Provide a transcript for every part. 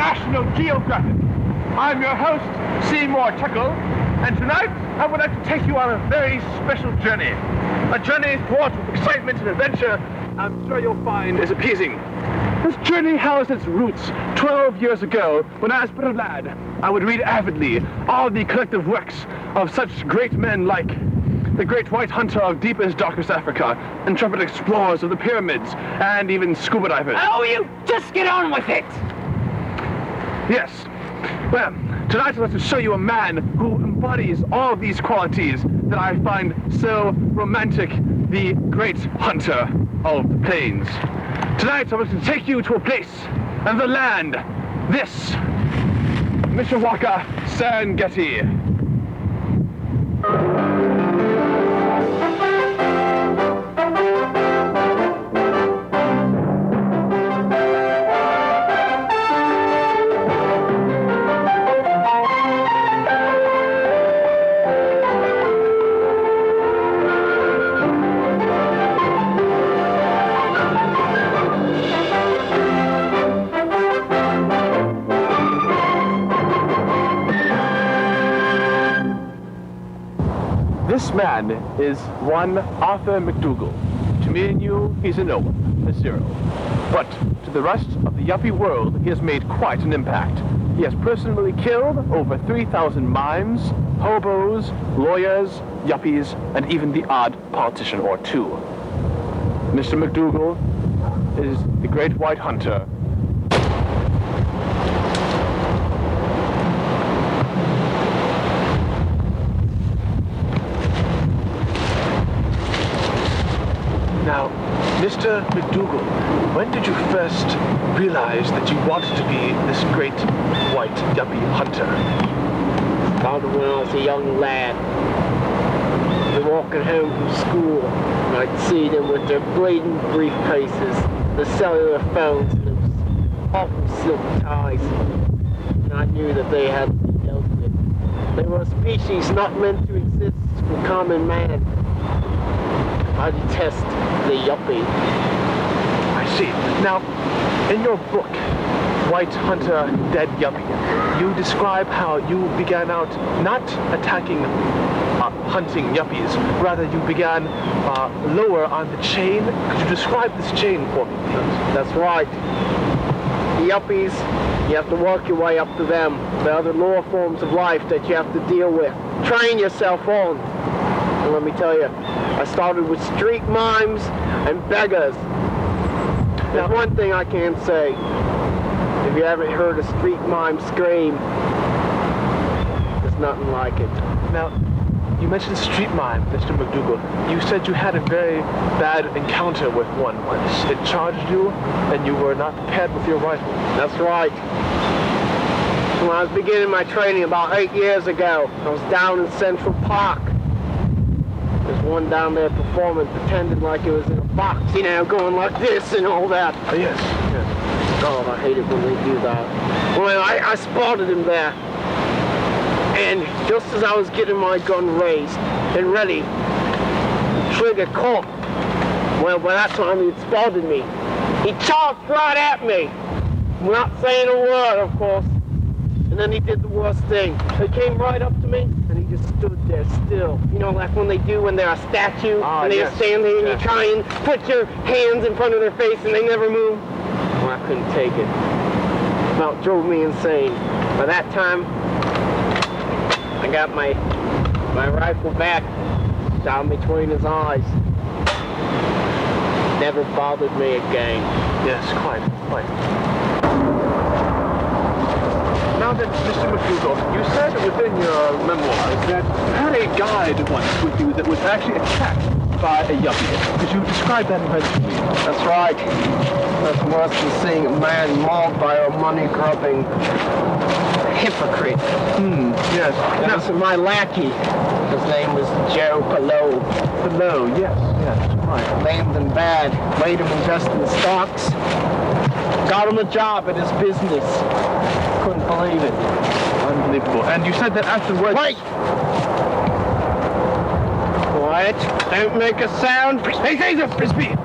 National Geographic. I'm your host, Seymour Tuckle, and tonight I would like to take you on a very special journey. A journey fraught with excitement and adventure I'm sure you'll find is appeasing. This journey has its roots 12 years ago when as but a lad, I would read avidly all the collective works of such great men like the great white hunter of deepest, darkest Africa, intrepid explorers of the pyramids, and even scuba divers. Oh, you just get on with it! Yes. Well, tonight I'd like to show you a man who embodies all of these qualities that I find so romantic, the great hunter of the plains. Tonight I want to take you to a place and the land, this Mishawaka Serengeti. This man is one Arthur McDougal. To me and you, he's a no one, a zero. But to the rest of the Yuppie world, he has made quite an impact. He has personally killed over 3,000 mimes, hobos, lawyers, Yuppies, and even the odd politician or two. Mr. McDougal is the great white hunter. Now, Mr. McDougal, when did you first realize that you wanted to be this great white Yuppie hunter? Started when I was a young lad. They're walking home from school, and I'd see them with their blatant briefcases, the cellular phones, and those awful silk ties. And I knew that they had to be dealt with. They were a species not meant to exist for common man. I detest the Yuppie. I see. Now, in your book, White Hunter, Dead Yuppie, you describe how you began out not attacking hunting Yuppies, rather you began lower on the chain. Could you describe this chain for me, please? That's right. The Yuppies, you have to work your way up to them. There are the lower forms of life that you have to deal with. Train yourself on. And let me tell you, I started with street mimes and beggars. There's one thing I can say. If you haven't heard a street mime scream, there's nothing like it. Now, you mentioned street mime, Mr. McDougal. You said you had a very bad encounter with one once. It charged you, and you were not prepared with your rifle. That's right. When I was beginning my training about 8 years ago, I was down in Central Park. There's one down there performing, pretending like it was in a box, you know, going like this and all that. Oh, yes. God, I hate it when they do that. Well, I spotted him there. And just as I was getting my gun raised and ready, the trigger caught. Well, by that time he had spotted me. He charged right at me. Not saying a word, of course. And then he did the worst thing. He came right up to me, and he just stood there still. You know, like when they do when they're a statue, and they just stand there, and you try and put your hands in front of their face, and they never move. Well, I couldn't take it. About drove me insane. By that time, I got my rifle back, down between his eyes. Never bothered me again. Yes, quite. Now then, Mr. McDougal, you said within your memoirs that you had a guide once with you that was actually attacked by a Yuppie. Could you describe that event to me? That's right. That's worse than seeing a man mauled by a money-grubbing hypocrite. Yes. That was my lackey. His name was Joe Pillow. Pillow, yes, right. Lamed and bad. Made him invest in stocks. Got him a job at his business. Couldn't believe it. Unbelievable. And you said that afterwards... Wait! Quiet. Don't make a sound. Hey, Caesar! Frisbee!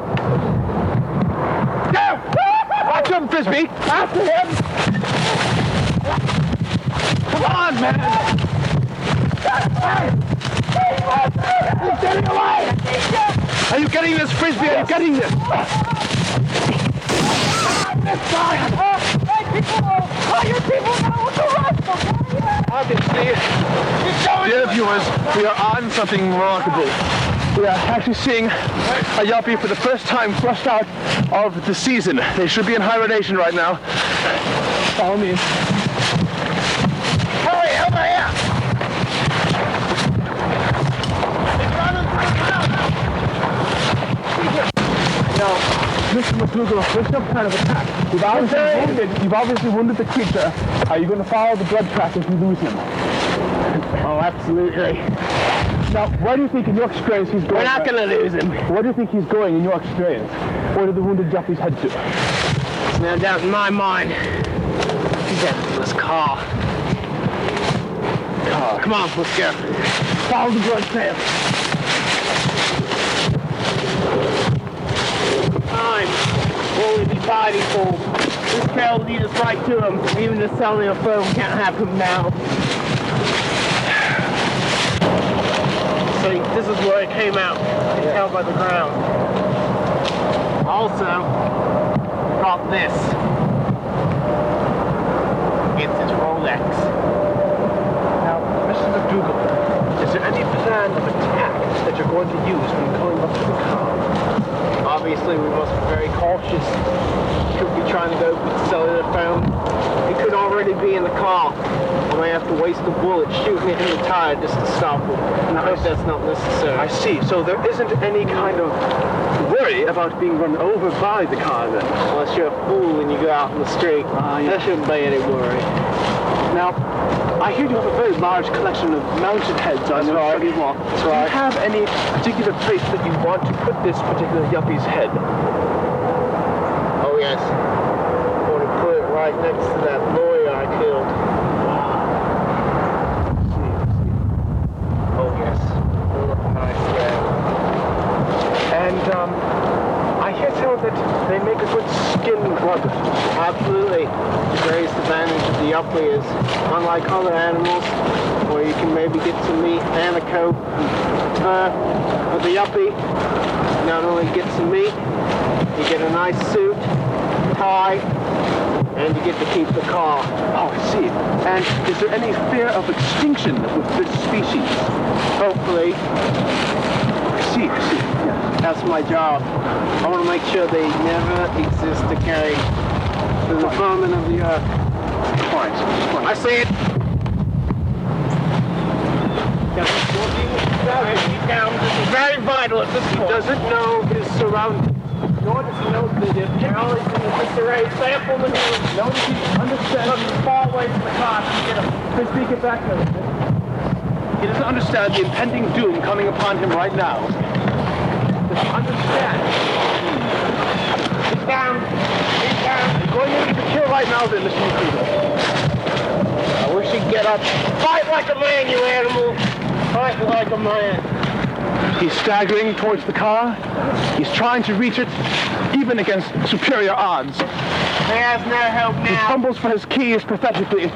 No! Watch him, Frisbee! After him! Come on, man! He's getting away! Are you getting this, Frisbee? Are you getting this? Obviously, dear viewers, we are on something remarkable. We are actually seeing a Yuppie for the first time flushed out of the season. They should be in hibernation right now. Follow me. Hurry, over here! He's running through the town! No. Mr. McDougal, there's some kind of attack. You've obviously wounded the creature. Are you going to follow the blood track if you lose him? Oh, absolutely. Now, where do you think in your experience he's going? We're not going to lose him. Where do you think he's going in your experience? Where did the wounded Yuppie's head to? There's no doubt in my mind. He's headed to this car. Come on, let's go. Follow the blood trail. Time will only be body full. This trail will lead us right to him. Even the cellular phone can't have him now. See, this is where it came out. You can tell by the ground. Also, got this. It's his Rolex. Now, Mr. McDougal, is there any plan of attack that you're going to use when going up to the car? Obviously, we must be very cautious. He could be trying to go with the cellular phone. He could already be in the car. We may have to waste a bullet shooting it in the tire just to stop him. And I hope that's not necessary. I see. So there isn't any kind of worry about being run over by the car then? Unless you're a fool and you go out in the street. That shouldn't be any worry. Now, I hear you have a very large collection of mounted heads on your study wall. That's Do right. you have any particular place that you want to put this particular Yuppie's head? Oh yes. I want to put it right next to that lawyer I killed. Oh yes. It'll look nice there. And I hear tell that they make a good skin rug. Absolutely. The greatest advantage of the Yuppie is, unlike other animals, where you can maybe get some meat and a coat, with the Yuppie, you not only get some meat, you get a nice suit, tie, and you get to keep the car. Oh, I see. And is there any fear of extinction with this species? Hopefully. I see. Yeah. That's my job. I want to make sure they never exist again. To the vermin of the earth. Fine. I see it. Down. This is very vital at this point. He doesn't know his surroundings. Nor does he know that if now he's in the disarray sample maneuver. Nor does he understand. Look, he's far away from the car. Get him. Frisbee, get back there. He doesn't understand the impending doom coming upon him right now. Does he understand? He's down. He's down. He's going in to kill right now then, Mr. McDougal. I wish he'd get up. Fight like a man, you animal. Fight like a man. He's staggering towards the car. He's trying to reach it, even against superior odds. He has no help He now. fumbles for his keys pathetically.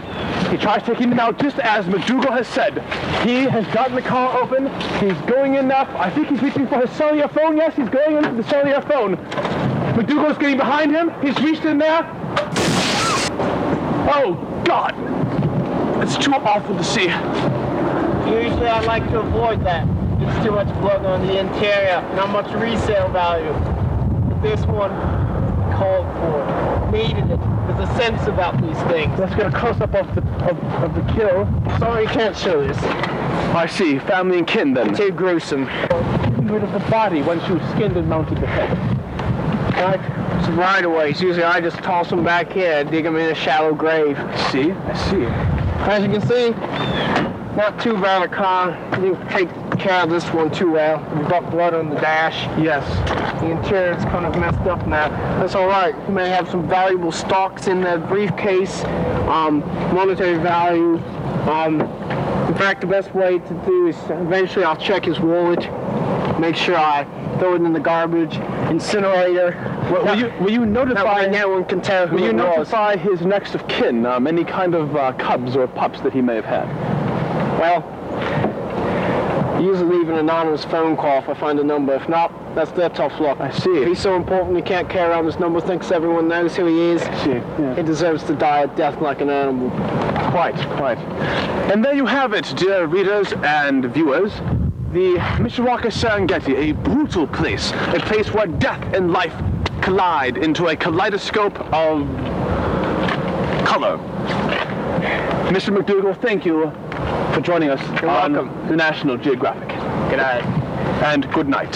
He tries taking them out just as McDougal has said. He has gotten the car open. He's going in now. I think he's reaching for his cellular phone. Yes, he's going into the cellular phone. McDougal's getting behind him. He's reached in there. Oh, God. It's too awful to see. Usually I like to avoid that. It's too much blood on the interior, not much resale value. But this one called for it. Needed it. There's a sense about these things. Let's get a close-up of the kill. Sorry, you can't show this. I see. Family and kin, then. Too gruesome. Getting rid of the body once you've skinned and mounted the head. Right? It's right away. Usually I just toss them back here, dig them in a shallow grave. I see. As you can see, not too bad a car. You take care of this one too well. We've got blood on the dash. Yes. The interior is kind of messed up now. That's all right. You may have some valuable stocks in that briefcase, monetary value. In fact, the best way to do is eventually I'll check his wallet, make sure I throw it in the garbage incinerator, Well, will you notify... No one can tell who Will you it was. notify his next of kin, any kind of cubs or pups that he may have had? Well, usually leave an anonymous phone call if I find a number. If not, that's their tough luck. I see. If he's so important he can't carry around this number, thinks everyone knows who he is. I see, yeah. He deserves to die a death like an animal. Quite. And there you have it, dear readers and viewers. The Mishawaka Serengeti, a brutal place. A place where death and life collide into a kaleidoscope of color. Mr. McDougall, thank you for joining us on the National Geographic. Good night. And good night.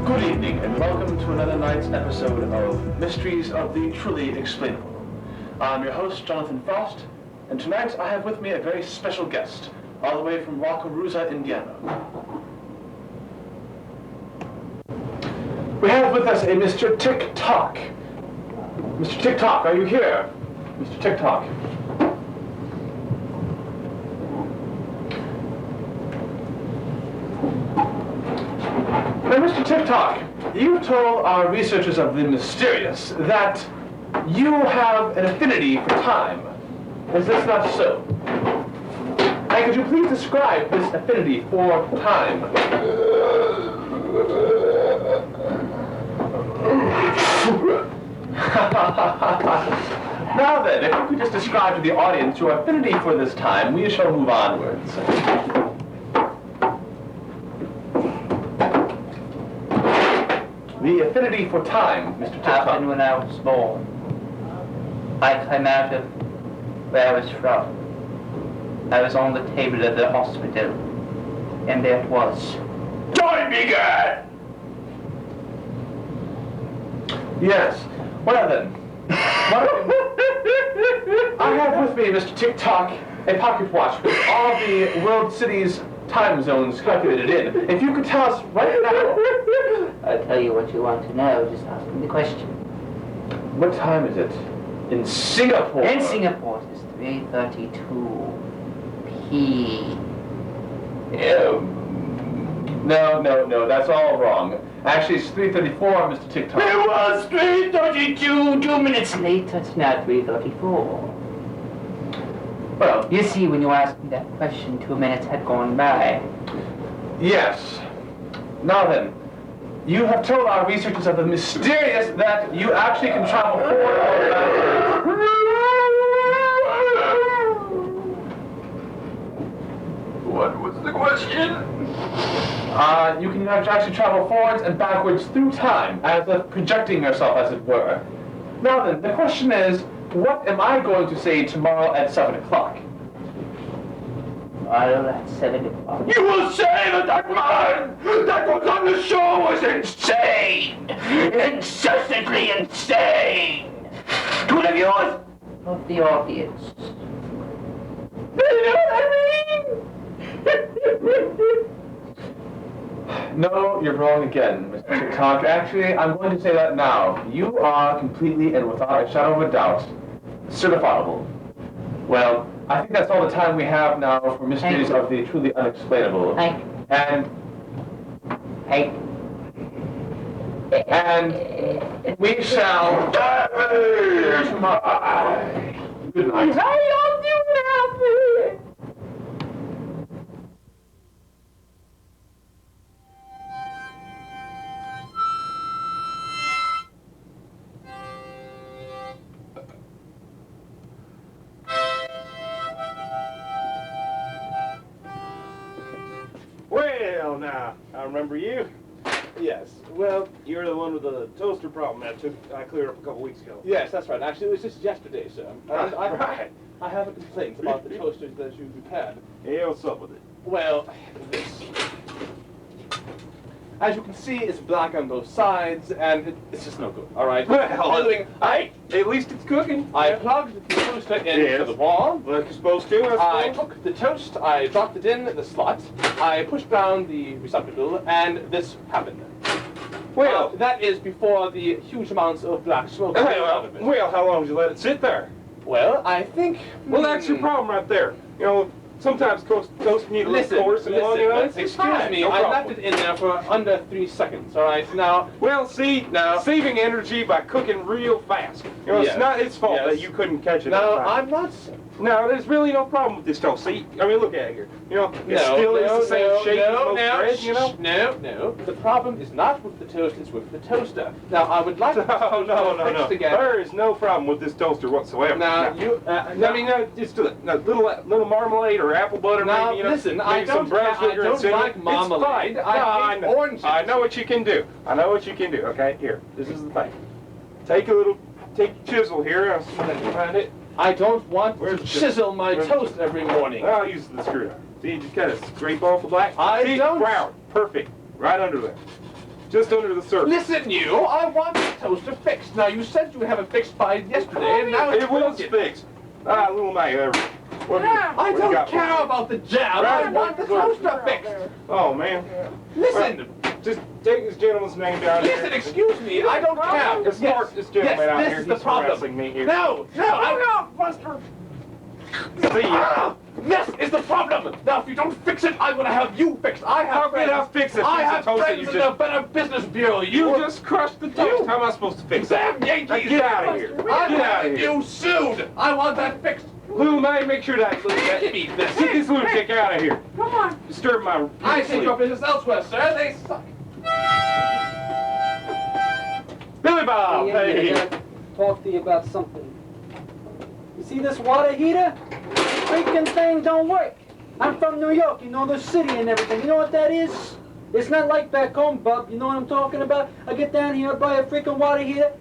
Good evening, and welcome to another night's episode of Mysteries of the Truly Explainable. I'm your host, Jonathan Frost, and tonight I have with me a very special guest, all the way from Wakarusa, Indiana. We have with us a Mr. Tock. Mr. Tock, are you here? Mr. Tock. Now, Mr. Tock, you've told our researchers of the mysterious that you have an affinity for time. Is this not so? And could you please describe this affinity for time? Now then, if you could just describe to the audience your affinity for this time, we shall move onwards. The affinity for time, Mr. Tock. Happened when I was born. I came out of where I was from. I was on the table of the hospital, and there it was. Time began! Yes. Well then. I have with me, Mr. Tock, a pocket watch with all the world cities' time zones calculated in. If you could tell us right now... I'll tell you what you want to know, just ask me the question. What time is it? In Singapore? In Singapore, it's 3:32 p. No, that's all wrong. Actually, it's 3:34, Mr. Tock. It was 3:32, 2 minutes later, it's now 3:34. Well, You see, when you asked me that question, 2 minutes had gone by. yes. Now then, you have told our researchers of the mysterious that you actually can travel forward or backwards. What was the question? You can actually travel forwards and backwards through time, as if projecting yourself, as it were. Now then, the question is, what am I going to say tomorrow at 7 o'clock? Tomorrow at 7 o'clock. You will say that man that was on the show was insane! Incessantly insane! To one of yours? Of the audience. You know what I mean? No, you're wrong again, Mr. Tock. Actually, I'm going to say that now. You are completely and without a shadow of a doubt certifiable. Well, I think that's all the time we have now for Mysteries of the Truly Unexplainable. And we shall tomorrow. Good night. How y'all doing out there? Well, now, I remember you. Yes. Well, you're the one with the toaster problem that I cleared up a couple weeks ago. Yes, that's right. Actually, it was just yesterday, sir. And Right. I have a complaint about the toasters that you've had. Hey, what's up with it? Well, this. as you can see, it's black on both sides, and it's just no good, all right? Well, I at least it's cooking. plugged the toaster into the wall. Like you're supposed to, I I suppose. took the toast, I dropped it in the slot, I pushed down the receptacle, and this happened. Well, that is before the huge amounts of black smoke came out of it. well, how long did you let it sit there? Well, I think... Well, that's your problem right there. You know, sometimes toast need a little coarse and long, you know? Excuse me, I left it in there for under 3 seconds, all right? Now... Well, see, saving energy by cooking real fast. You know, Yes. it's not his fault Yes. that you couldn't catch it Now, on time. I'm not... No, there's really no problem with this toast. See, I mean, look at it here. You know, it No, still is no, the same no, shape as no, most no, bread, you know? No. The problem is not with the toast, it's with the toaster. Now, I would like to No. fixed again. There is no problem with this toaster whatsoever. Now, you... I mean, just a little marmalade or apple butter, Now, maybe, you know, listen, maybe I some don't, brown I sugar and don't cinnamon. like marmalade. It's fine. I hate oranges. I know what you can do. I know what you can do. Okay, here. This is the thing. Take your chisel here. I'll see if I can find it. I don't want Where's to the- chisel my where's toast every morning. I'll use the screwdriver. See, you just kind of scrape off the black. I See, don't- brown. Perfect. Right under there. Just under the surface. Listen, you, I want the toaster fixed. Now, you said you have it fixed by yesterday, and now it's It was broken. fixed. Little May, I don't care about the jam. I Right. want the toaster fixed. Oh, man. Listen, Just take this gentleman's name down here. listen, excuse me, I don't care. Escort this gentleman out this here. is the He's problem. harassing me here. No, I don't, Buster. See ya. This is the problem. Now, if you don't fix it, I'm going to have you fixed. I have How friends. can I fix it? I Fix the have toast that friends you in just- the Better Business Bureau. You just crushed the toast. How am I supposed to fix that? Damn Yankees. Now get out of here. I'm Get out having of here. you sued. I want that fixed. Lou May, make sure that Give me this. get this lunatic out of here. Come on. Disturb my I take sleep. your business elsewhere, sir. They suck. Billy Bob, I hey. gotta talk to you about something. You see this water heater? Freaking thing don't work. I'm from New York, you know, the city and everything. You know what that is? It's not like back home, bub. You know what I'm talking about? I get down here, I buy a freaking water heater.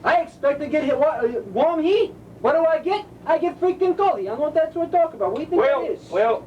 I expect to get warm heat. What do I get? I get freaking cold. I know that's what we're talking about. What do you think that is? Well.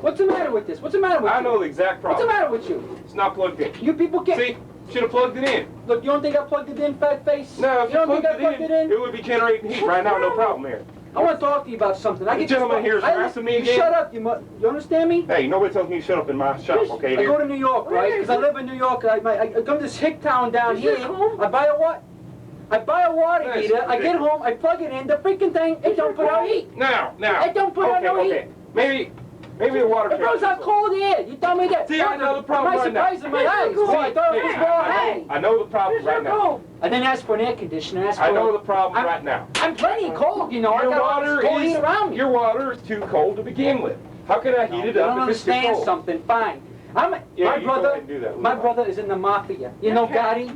What's the matter with this? What's the matter with I you? know the exact What's the problem. matter with you? It's not plugged in. You people can't... See, should have plugged it in. Look, you don't think I plugged it in, fat face? No, if you you don't think I plugged plugged it it in, it would be generating heat right now. No problem here. I want to talk to you about something. The gentleman here is harassing me You again. shut up, you understand me? Hey, nobody tells me to shut up in my shop, okay? I Dear? go to New York, right? Because I live in New York. I come to this hick town down Is here. it home? I buy a water That's heater. I get ridiculous. home. I plug it in. The freaking thing, it don't put out heat. Now. I don't put on no okay. Maybe the water. It throws out cold air. You tell me that. See, I know the problem My right now. surprise in my eyes. Boy, I thought it was raw hay. I know the problem right now. I then ask for an air conditioner. I know the problem right now. I'm plenty cold, you know. I Your got all water this cold heat around me. your water is too cold to begin with. How can I heat it You up don't if it's too understand cold? something. Fine. Yeah, my you go brother. ahead and do that, My Lou. brother is in the mafia. You know Gotti?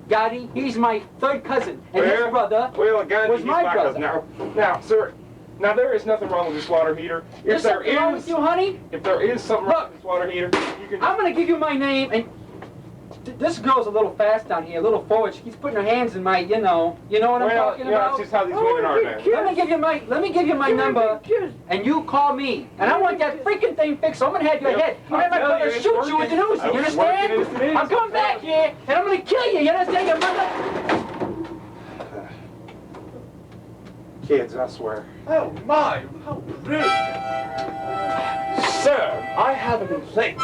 Gotti. He's my third cousin, and his brother. Well, a guy was he's my cousin. Now, sir. Now there is nothing wrong with this water heater. If There's there something wrong with is, you, honey. if there is something wrong with this water heater, you can. I'm gonna give you my name, and this girl's a little fast down here, a little forward. She keeps putting her hands in my, you know what I'm talking about. That's just how these women are, man. Let me give you my number, and you call me. And I want that freaking thing fixed. So I'm gonna have your head. I'm I'm gonna telling gonna you, it's shoot you with the working. news. You It's working, understand? it is. I'm coming back here, and I'm gonna kill you. You understand, your mother? Kids, I swear. Oh, my, how rude. Sir, I have a complaint.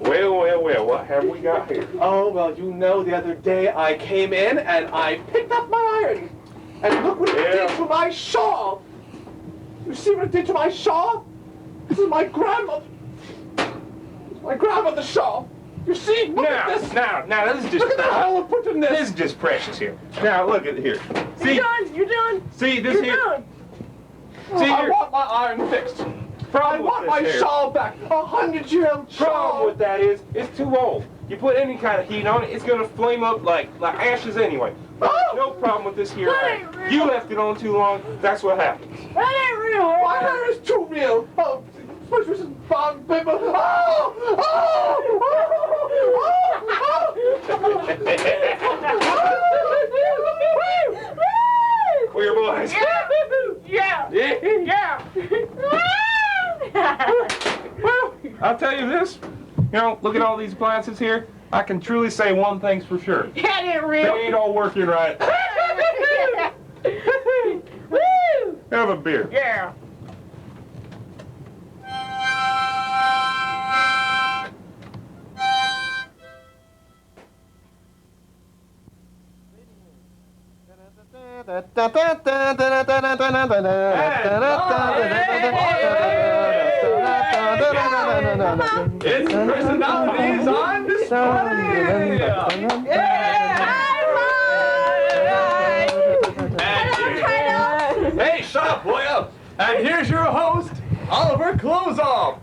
Well, what have we got here? Oh, well, you know, the other day I came in and I picked up my iron. And look what it did to my shawl. You see what it did to my shawl? This is my grandmother. It's my grandmother's shawl. You see? Look at this. Now, this is just. Look at the hell we're putting this. This is just precious here. Now, look at here. See, You're done. see this You're here. done. See I here. want my iron fixed. I Problem want with my this here. shawl back. 100-year-old shawl. Problem with that is, it's too old. You put any kind of heat on it, it's gonna flame up like ashes anyway. But there's no problem with this here. That ain't real. You left it on too long. That's what happens. That ain't real. My hair is too real. Oh, especially with some bond paper. Oh! Queer boys. Yeah. Yeah. Well, I'll tell you this. You know, look at all these appliances here. I can truly say one thing's for sure. Yeah, they're They real. ain't all working right. Woo! Have a beer. Yeah. It's personalities on display. Hey, shut up, boy up. And here's your host, Oliver Closeoff.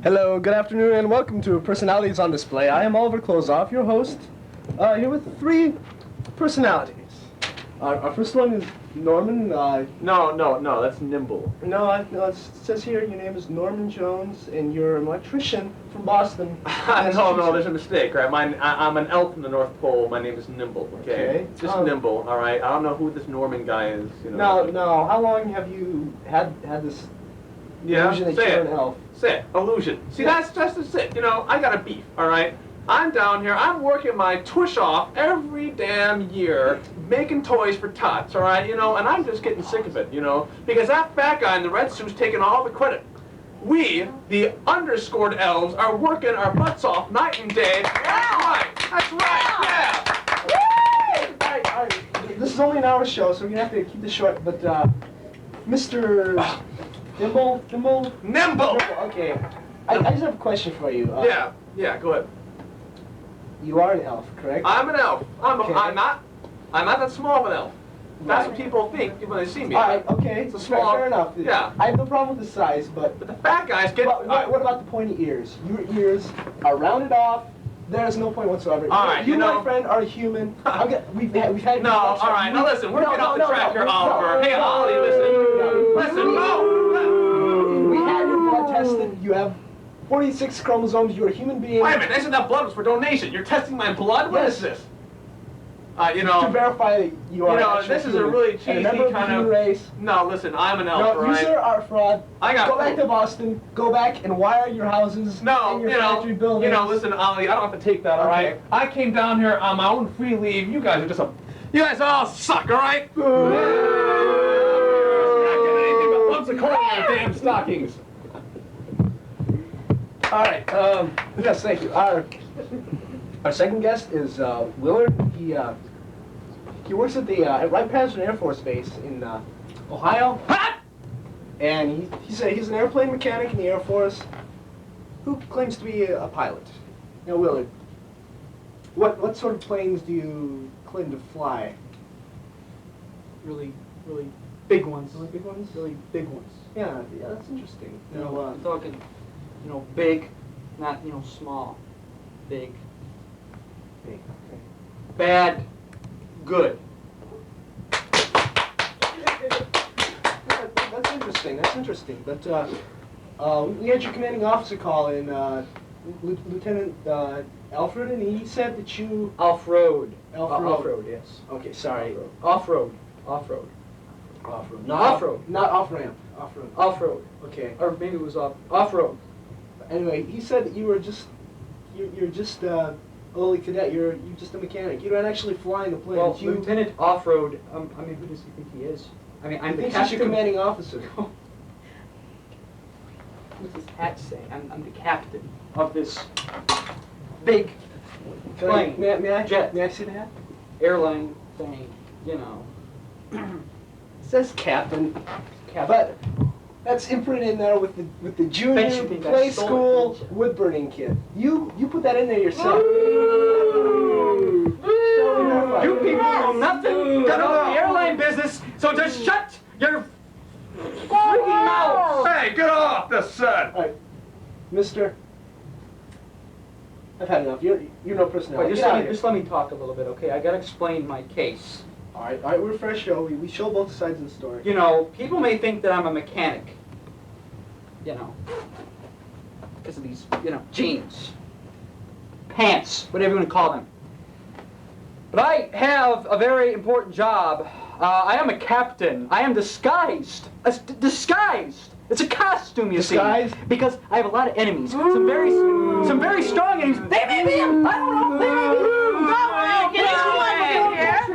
Hello, good afternoon, and welcome to Personalities on Display. I am Oliver Closeoff, your host, here with 3 personalities. Our first one is Norman. No, that's Nimble. No, it says here your name is Norman Jones, and you're an electrician from Boston. No, there's a mistake, right? I'm an elf from the North Pole. My name is Nimble, okay? Just Nimble, all right? I don't know who this Norman guy is, you know. No, how long have you had this illusion that say you're it. an elf? Say it. Illusion. See, that's just it. You know, I got a beef, all right? I'm down here, I'm working my tush off every damn year, making toys for tots, all right? You know, and I'm just getting sick of it, you know? Because that fat guy in the red suit's taking all the credit. We, the underscored elves, are working our butts off night and day. That's right, yeah! All right. This is only an hour show, so we're gonna have to keep this short. But Mr. Nimble. Nimble! Okay. I just have a question for you. Yeah, go ahead. You are an elf, correct? I'm an elf. Okay. I'm not that small of an elf. That's what people think when they see me. All right, okay. It's a small. Fair enough. Yeah. I have no problem with the size, but But the fat guys get. what about the pointy ears? Your ears are rounded off. There's no point whatsoever. All right, you you know- my friend, are human. We've had. No, all right. Now listen, we're getting off the track here, Oliver. Hey, Ollie, listen, no. We had your blood tested. You have 46 chromosomes. You're a human being. Wait a minute, isn't that blood was for donation? You're testing my blood? What is this? You To know, verify that you are. actually this is a human. really And cheesy member of the kind human of. race. No, listen, I'm an elf, No, you right? sir are a fraud. I got Go back to Boston. Go back and wire your houses No, and your factory buildings. listen, Ollie, I don't have to take that, all right? Okay. I came down here on my own free leave. You guys are just you guys all suck, all right? You're not getting anything but lumps of coal in your damn stockings. All right. Yes, thank you. Our second guest is Willard. He works at the Wright Patterson Air Force Base in Ohio. And he's an airplane mechanic in the Air Force who claims to be a pilot. Now, Willard, what sort of planes do you claim to fly? Really big ones. Really big ones? Really big ones. Yeah, that's interesting. You know, I'm talking, big, not, small. Big. Big, okay. Bad. Good. That's interesting. But we had your commanding officer call in, Lieutenant Alfred, and he said that you... Off-road. Off-road. Yes. Okay, sorry. Off-road. Off-road. Not Off-road. Not off-ramp. Off-road. Off-road. Okay. Or maybe it was off-road. Anyway, he said that you were just... You're just a lowly cadet. You're just a mechanic. You're not actually flying the plane. Well, you... Lieutenant Off-road, who does he think he is? I'm I the think he's captain. your commanding officer. What's his hat say? I'm the captain of this big Can plane. May I Jet. May I see the hat? Airline thing, It says captain. But that's imprinted in there with the Bet you junior think I play stole it, school didn't you? wood burning kit. You put that in there yourself. You people know nothing about the airline business, so just shut your freaking mouth! Hey, get off the sun! All right, Mister. I've had enough. You're no personality. Wait, Get out of just here. let me talk a little bit, okay? I gotta explain my case. All right. We're a fresh show. We show both sides of the story. You know, people may think that I'm a mechanic. Because of these, jeans, pants, whatever you want to call them. But I have a very important job. I am a captain. I am disguised. Disguised It's a costume, you Disguise? see. Because I have a lot of enemies. Some very strong enemies. They may be him. I don't know. They may be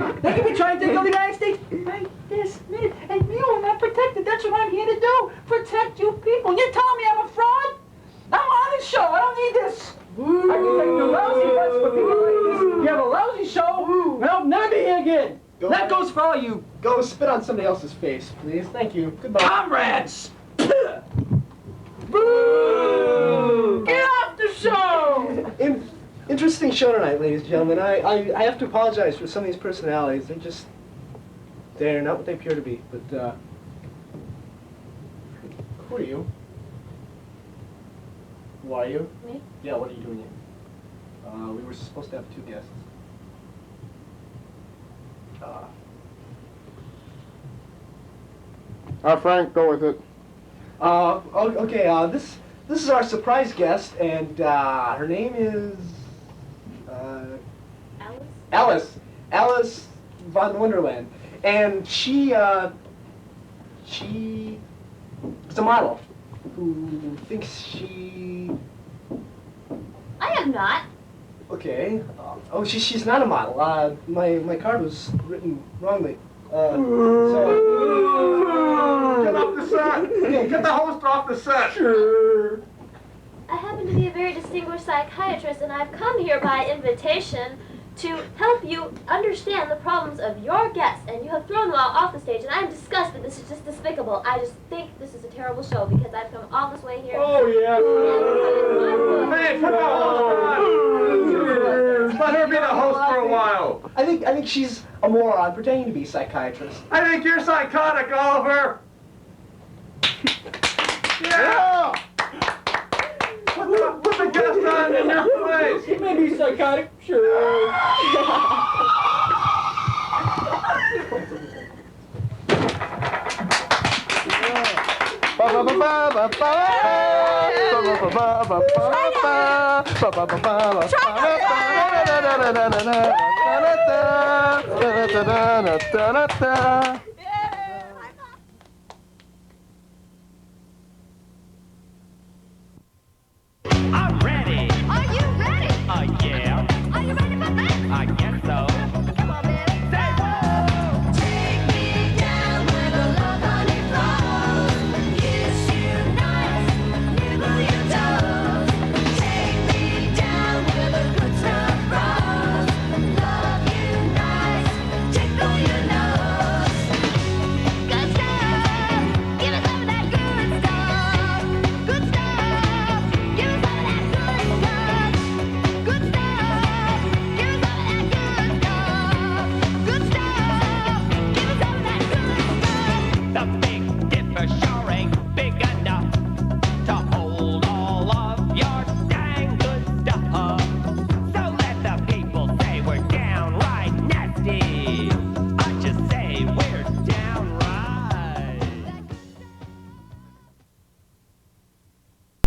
him. They could be trying to take over the United States right this minute. And you are not protected. That's what I'm here to do. Protect you people. You're telling me I'm a fraud? I'm on this show. I don't need this. I can take the lousy butts for people like this. You have a lousy show, and I'll never be here again. That goes for all you Go spit on somebody else's face, please. Thank you. Goodbye. comrades. Boo! Get off the show! Interesting show tonight, ladies and gentlemen. I have to apologize for some of these personalities. They're not what they appear to be. But, who are you? Who are you? Me? Yeah, what are you doing here? We were supposed to have 2 guests. Frank, go with it. Okay, this is our surprise guest, and her name is Alice? Alice von Wonderland, and she is a model who thinks she. I am not. Okay. Oh, she's not a model. My card was written wrongly. So. Get off the set! Get the host off the set! Sure. I happen to be a very distinguished psychiatrist, and I've come here by invitation to help you understand the problems of your guests, and you have thrown them all off the stage, and I'm disgusted. This is just despicable. I just think this is a terrible show because I've come all this way here. Oh yeah. Hey, put the host on! Let her be the host for a while. I think she's a moron pretending to be a psychiatrist. I think you're psychotic, Oliver. Yeah! Put the guest on in your place. He may be psychotic, sure.